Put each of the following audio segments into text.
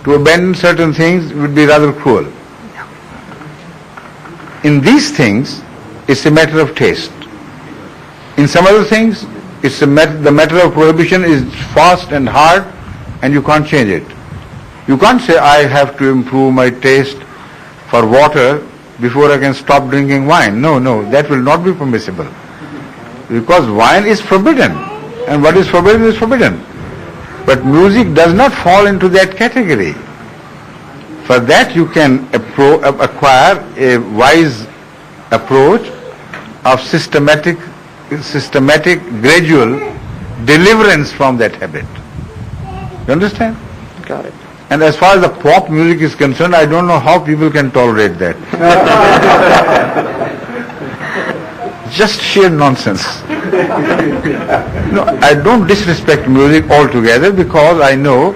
To abandon certain things would be rather cruel. In these things, it's a matter of taste. In some other things, the matter of prohibition is fast and hard, and you can't change it. You can't say, I have to improve my taste for water before I can stop drinking wine. No, that will not be permissible. Because wine is forbidden, and what is forbidden is forbidden. But music does not fall into that category. For that you can acquire a wise approach of systematic, gradual deliverance from that habit. You understand? Got it. And as far as the pop music is concerned, I don't know how people can tolerate that. Just sheer nonsense. No, I don't disrespect music altogether, because I know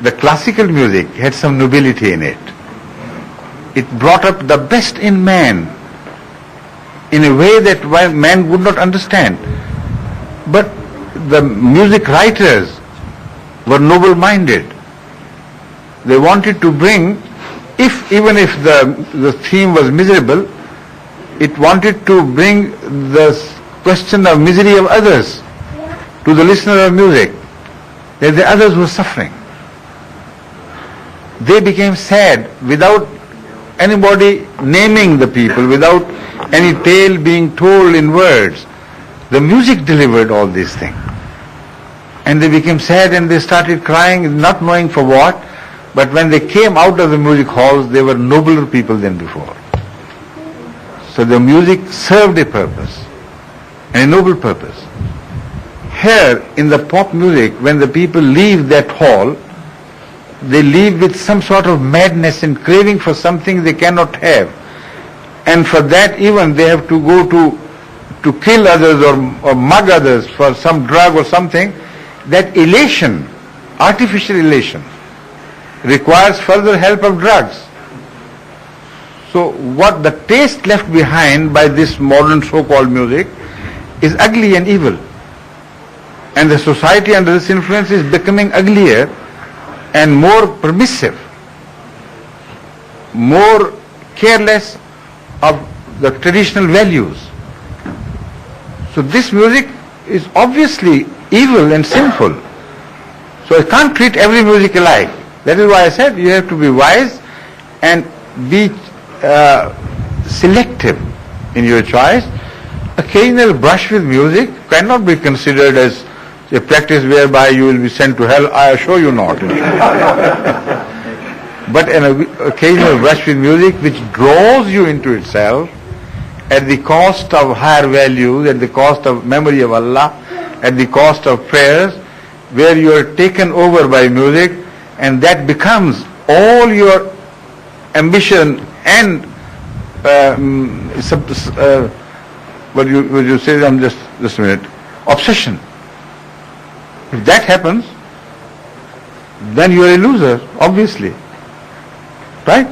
the classical music had some nobility in it. It brought up the best in man in a way that man would not understand. But the music writers were noble-minded. They wanted to bring, even if the theme was miserable, it wanted to bring the question of misery of others to the listener of music, that the others were suffering. They became sad without anybody naming the people, without any tale being told in words. The music delivered all these things. And they became sad and they started crying, not knowing for what. But when they came out of the music halls, they were nobler people than before. So the music served a purpose, and a noble purpose. Here, in the pop music, when the people leave that hall, they leave with some sort of madness and craving for something they cannot have. And for that even they have to go to kill others or mug others for some drug or something. That elation, artificial elation, requires further help of drugs. So what the taste left behind by this modern so-called music is ugly and evil. And the society under this influence is becoming uglier and more permissive, more careless of the traditional values. So this music is obviously evil and sinful. So I can't treat every music alike. That is why I said you have to be wise and be selective in your choice. Occasional brush with music cannot be considered as a practice whereby you will be sent to hell. I assure you not. But an occasional brush with music which draws you into itself at the cost of higher values, at the cost of memory of Allah, at the cost of prayers, where you are taken over by music, and that becomes all your ambition and what you say, just a minute, obsession. If that happens, then you are a loser, obviously. Right?